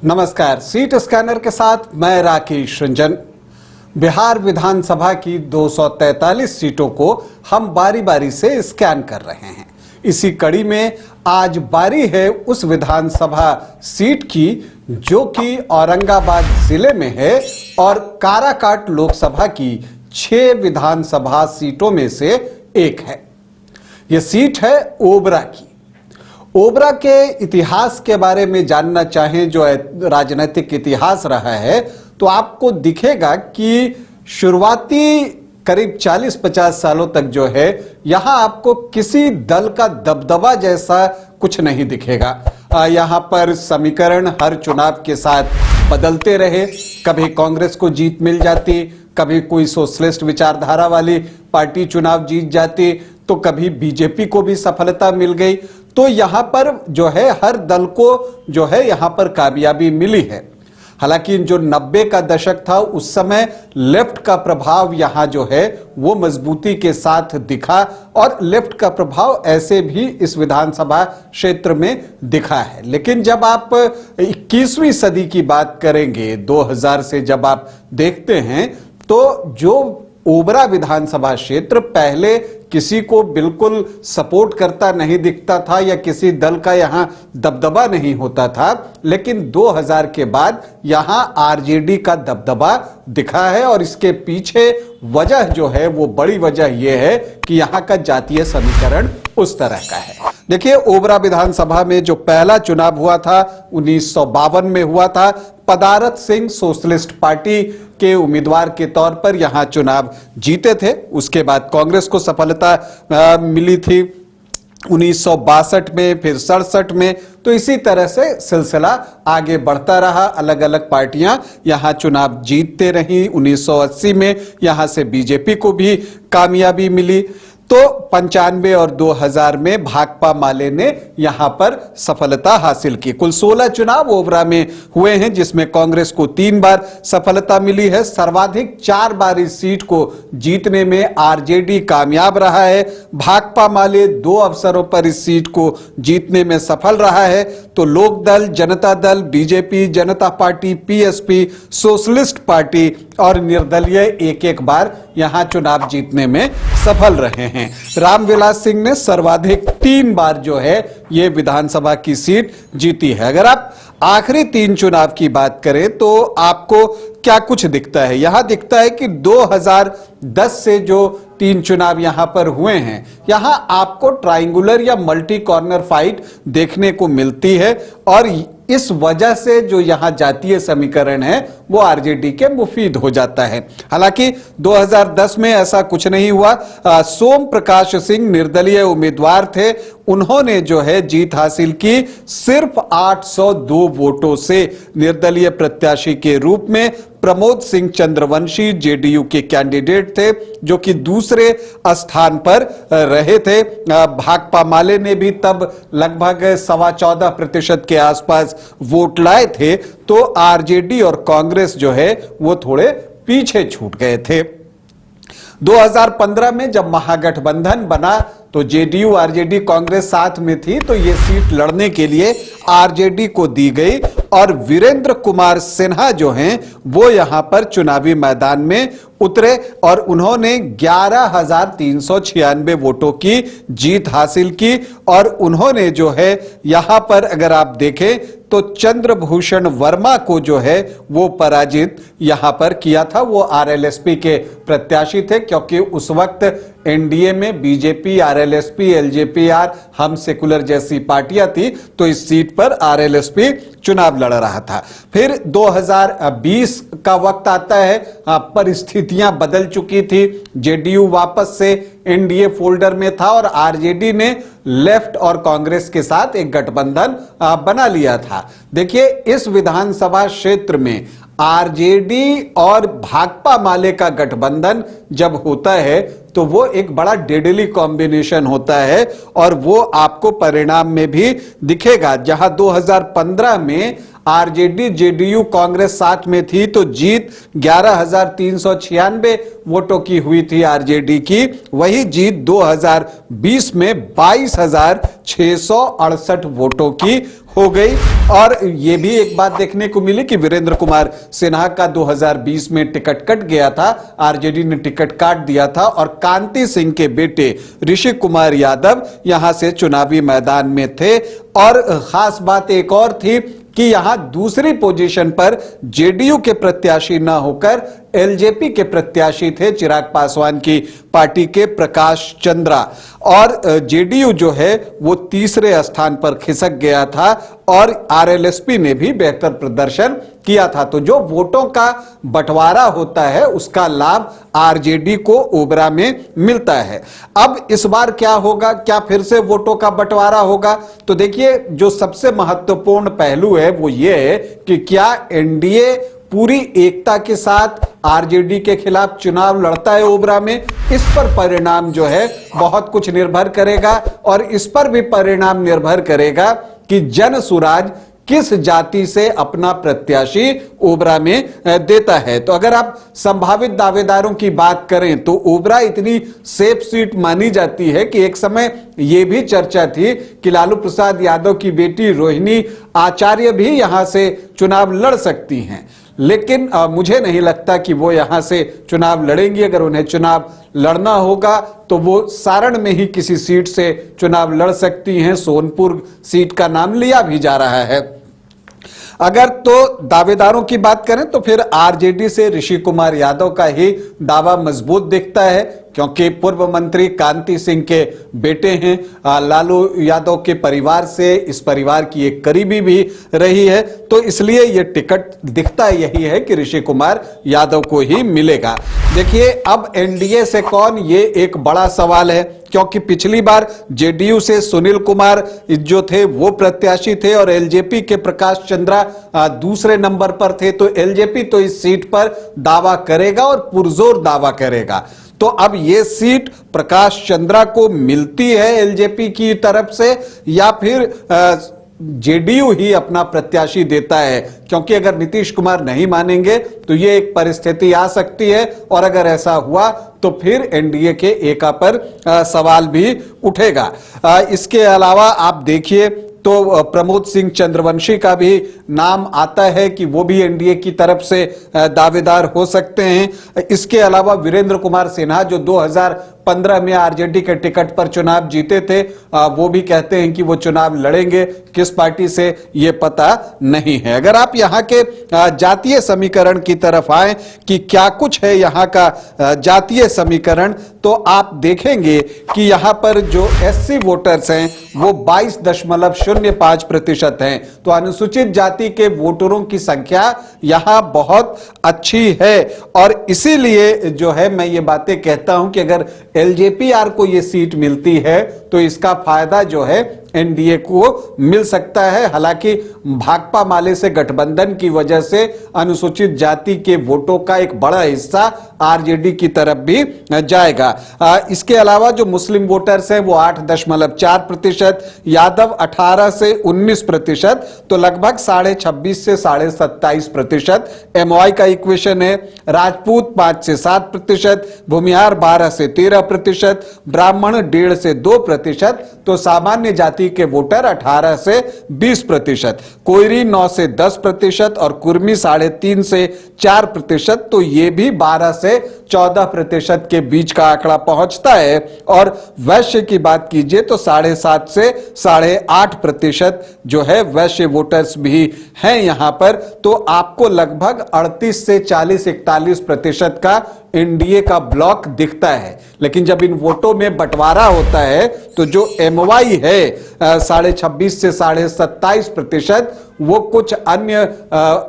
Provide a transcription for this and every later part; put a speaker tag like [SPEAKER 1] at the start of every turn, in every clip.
[SPEAKER 1] नमस्कार। Seat scanner के साथ मैं राकेश रंजन। बिहार विधानसभा की 243 सीटों को हम बारी बारी से स्कैन कर रहे हैं। इसी कड़ी में आज बारी है उस विधानसभा सीट की जो कि औरंगाबाद जिले में है और काराकाट लोकसभा की 6 विधानसभा सीटों में से एक है। यह सीट है ओबरा की। ओबरा के इतिहास के बारे में जानना चाहें, जो राजनीतिक इतिहास रहा है, तो आपको दिखेगा कि शुरुआती करीब 40-50 सालों तक जो है यहां आपको किसी दल का दबदबा जैसा कुछ नहीं दिखेगा। यहां पर समीकरण हर चुनाव के साथ बदलते रहे। कभी कांग्रेस को जीत मिल जाती, कभी कोई सोशलिस्ट विचारधारा वाली पार्टी चुनाव जीत जाती, तो कभी बीजेपी को भी सफलता मिल गई। तो यहां पर जो है हर दल को जो है यहां पर कामयाबी मिली है। हालांकि जो 90 का दशक था उस समय लेफ्ट का प्रभाव यहां जो है वो मजबूती के साथ दिखा और लेफ्ट का प्रभाव ऐसे भी इस विधानसभा क्षेत्र में दिखा है। लेकिन जब आप 21वीं सदी की बात करेंगे, 2000 से जब आप देखते हैं, तो जो ओबरा विधानसभा क्षेत्र पहले किसी को बिल्कुल सपोर्ट करता नहीं दिखता था या किसी दल का यहां दबदबा नहीं होता था, लेकिन 2000 के बाद यहां आरजेडी का दबदबा दिखा है। और इसके पीछे वजह जो है वो बड़ी वजह यह है कि यहां का जातीय समीकरण उस तरह का है। देखिए, ओबरा विधानसभा में जो पहला चुनाव हुआ था 1952 में हुआ था। पदारथ सिंह सोशलिस्ट पार्टी के उम्मीदवार के तौर पर यहां चुनाव जीते थे। उसके बाद कांग्रेस को सफलता मिली थी 1962 में, फिर 67 में। तो इसी तरह से सिलसिला आगे बढ़ता रहा। अलग अलग पार्टियां यहां चुनाव जीतते रहीं। 1980 में यहां से बीजेपी को भी कामयाबी मिली। तो 95 और 2000 में भाकपा माले ने यहां पर सफलता हासिल की। कुल 16 चुनाव ओबरा में हुए हैं, जिसमें कांग्रेस को 3 बार सफलता मिली है। सर्वाधिक 4 बार इस सीट को जीतने में आरजेडी कामयाब रहा है। भाकपा माले 2 अवसरों पर इस सीट को जीतने में सफल रहा है। तो लोक दल, जनता दल, बीजेपी, जनता पार्टी, पीएसपी, सोशलिस्ट पार्टी और निर्दलीय एक बार यहां चुनाव जीतने में सफल रहे हैं। रामविलास सिंह ने सर्वाधिक 3 बार जो है यह विधानसभा की सीट जीती है। अगर आप आखिरी 3 चुनाव की बात करें तो आपको क्या कुछ दिखता है? यहां दिखता है कि 2010 से जो 3 चुनाव यहां पर हुए हैं, यहां आपको ट्रायंगुलर या मल्टी कॉर्नर फाइट देखने को मिलती है। और इस वजह से जो यहां जातीय समीकरण है वो आरजेडी के मुफीद हो जाता है। हालांकि 2010 में ऐसा कुछ नहीं हुआ। सोम प्रकाश सिंह निर्दलीय उम्मीदवार थे। उन्होंने जो है जीत हासिल की सिर्फ 802 वोटों से। निर्दलीय प्रत्याशी के रूप में प्रमोद सिंह चंद्रवंशी जेडीयू के कैंडिडेट थे, जो कि दूसरे स्थान पर रहे थे। भाकपा माले ने भी तब लगभग 14.25% के आसपास वोट लाए थे। तो आरजेडी और कांग्रेस जो है वो थोड़े पीछे छूट गए थे। 2015 में जब महागठबंधन बना तो जेडीयू, आरजेडी, कांग्रेस साथ में थी, तो ये सीट लड़ने के लिए आरजेडी को दी गई और वीरेंद्र कुमार सिन्हा जो हैं वो यहां पर चुनावी मैदान में उतरे और उन्होंने 11,396 वोटों की जीत हासिल की। और उन्होंने जो है यहां पर अगर आप देखें तो चंद्रभूषण वर्मा को जो है वो पराजित यहां पर किया था। वो आरएलएसपी के प्रत्याशी थे, क्योंकि उस वक्त एनडीए में बीजेपी, आरएलएसपी, एलजेपीआर, हम सेकुलर जैसी पार्टियां थी। तो इस सीट पर आरएलएसपी चुनाव लड़ रहा था। फिर 2020 का वक्त आता है, परिस्थितियां बदल चुकी थी। जेडीयू वापस से एनडीए फोल्डर में था और आरजेडी ने लेफ्ट और कांग्रेस के साथ एक गठबंधन बना लिया था। देखिए, इस विधानसभा क्षेत्र में आरजेडी और भाकपा माले का गठबंधन जब होता है तो वो एक बड़ा डेडली कॉम्बिनेशन होता है और वो आपको परिणाम में भी दिखेगा। जहां 2015 में आरजेडी जेडीयू कांग्रेस साथ में थी तो जीत 11,396 वोटों की हुई थी आरजेडी की, वही जीत 2020 में 22,668 वोटों की हो गई। और यह भी एक बात देखने को मिली कि वीरेंद्र कुमार सिन्हा का 2020 में टिकट कट गया था, आरजेडी ने टिकट काट दिया था और कांति सिंह के बेटे ऋषि कुमार यादव यहां से चुनावी मैदान में थे। और खास बात एक और थी कि यहां दूसरी पोजीशन पर जेडीयू के प्रत्याशी न होकर एलजेपी के प्रत्याशी थे, चिराग पासवान की पार्टी के प्रकाश चंद्रा, और जेडीयू जो है वो तीसरे स्थान पर खिसक गया था और आरएलएसपी ने भी बेहतर प्रदर्शन किया था। तो जो वोटों का बंटवारा होता है उसका लाभ आरजेडी को ओबरा में मिलता है। अब इस बार क्या होगा, क्या फिर से वोटों का बंटवारा होगा? तो देखिए, जो सबसे महत्वपूर्ण पहलू है वो ये है कि क्या एनडीए पूरी एकता के साथ आरजेडी के खिलाफ चुनाव लड़ता है ओबरा में। इस पर परिणाम जो है बहुत कुछ निर्भर करेगा और इस पर भी परिणाम निर्भर करेगा कि जन सुराज किस जाति से अपना प्रत्याशी ओबरा में देता है। तो अगर आप संभावित दावेदारों की बात करें तो ओबरा इतनी सेफ सीट मानी जाती है कि एक समय यह भी चर्चा थी कि लालू प्रसाद यादव की बेटी रोहिणी आचार्य भी यहां से चुनाव लड़ सकती हैं, लेकिन मुझे नहीं लगता कि वो यहां से चुनाव लड़ेंगी। अगर उन्हें चुनाव लड़ना होगा तो वो सारण में ही किसी सीट से चुनाव लड़ सकती हैं। सोनपुर सीट का नाम लिया भी जा रहा है। अगर तो दावेदारों की बात करें तो फिर आरजेडी से ऋषि कुमार यादव का ही दावा मजबूत दिखता है, क्योंकि पूर्व मंत्री कांति सिंह के बेटे हैं, लालू यादव के परिवार से इस परिवार की एक करीबी भी रही है, तो इसलिए यह टिकट दिखता यही है कि ऋषि कुमार यादव को ही मिलेगा। देखिए, अब एनडीए से कौन, ये एक बड़ा सवाल है, क्योंकि पिछली बार जेडीयू से सुनील कुमार जो थे वो प्रत्याशी थे और एलजेपी के प्रकाश चंद्रा दूसरे नंबर पर थे। तो एलजेपी तो इस सीट पर दावा करेगा और पुरजोर दावा करेगा। तो अब ये सीट प्रकाश चंद्रा को मिलती है एलजेपी की तरफ से या फिर जेडीयू ही अपना प्रत्याशी देता है, क्योंकि अगर नीतीश कुमार नहीं मानेंगे तो ये एक परिस्थिति आ सकती है और अगर ऐसा हुआ तो फिर एनडीए के एका पर सवाल भी उठेगा। इसके अलावा आप देखिए तो प्रमोद सिंह चंद्रवंशी का भी नाम आता है कि वो भी एनडीए की तरफ से दावेदार हो सकते हैं। इसके अलावा वीरेंद्र कुमार सिन्हा जो 2015 में आरजेडी के टिकट पर चुनाव जीते थे, वो भी कहते हैं कि वो चुनाव लड़ेंगे। किस पार्टी से ये पता नहीं है। अगर आप यहाँ के जातीय समीकरण की तरफ आए कि क्या कुछ है यहाँ का जातीय समीकरण, तो आप देखेंगे कि यहाँ पर जो एससी वोटर्स हैं वो 22.05% हैं। तो अनुसूचित जाति के वोटरों की संख्या यहां बहुत अच्छी है और इसीलिए जो है मैं ये बातें कहता हूं कि अगर एलजेपीआर को ये सीट मिलती है तो इसका फायदा जो है एनडीए को मिल सकता है। हालांकि भाकपा माले से गठबंधन की वजह से अनुसूचित जाति के वोटों का एक बड़ा हिस्सा आरजेडी की तरफ भी जाएगा। इसके अलावा जो मुस्लिम वोटर्स हैं वो 8.4%, यादव 18 से 19%, तो लगभग 26.5 से 27.5% एमवाई का इक्वेशन है। राजपूत 5 से 7%, भूमिहार 12 से 13%, ब्राह्मण 1.5 से 2%, तो सामान्य जाति के वोटर 18 से 20%, कोयरी 9 से 10% और कुर्मी 3.5 से 4%, तो ये भी 12 से 14% के बीच का आंकड़ा पहुंचता है। और वैश्य की बात कीजिए तो 7.5 से 8.5% जो है वैश्य वोटर्स भी हैं यहां पर। तो आपको लगभग 38 से 40-41% का एनडीए का ब्लॉक दिखता है। लेकिन जब इन वोटों में बंटवारा होता है तो जो एमवाई है 26.5 से 27.5%, वो कुछ अन्य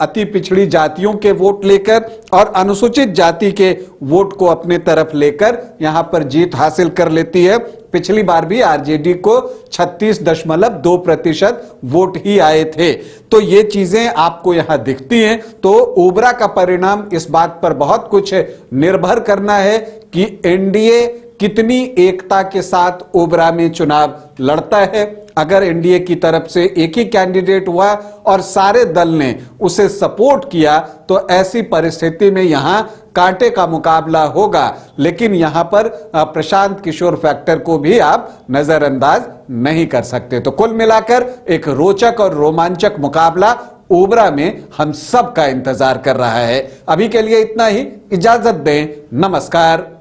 [SPEAKER 1] अति पिछड़ी जातियों के वोट लेकर और अनुसूचित जाति के वोट को अपने तरफ लेकर यहां पर जीत हासिल कर लेती है। पिछली बार भी आरजेडी को 36.2% वोट ही आए थे। तो ये चीजें आपको यहां दिखती हैं। तो ओबरा का परिणाम इस बात पर बहुत कुछ निर्भर करना है कि एनडीए कितनी एकता के साथ ओबरा में चुनाव लड़ता है। अगर एनडीए की तरफ से एक ही कैंडिडेट हुआ और सारे दल ने उसे सपोर्ट किया तो ऐसी परिस्थिति में यहां कांटे का मुकाबला होगा। लेकिन यहां पर प्रशांत किशोर फैक्टर को भी आप नजरअंदाज नहीं कर सकते। तो कुल मिलाकर एक रोचक और रोमांचक मुकाबला ओबरा में हम सब का इंतजार कर रहा है। अभी के लिए इतना ही, इजाजत दें, नमस्कार।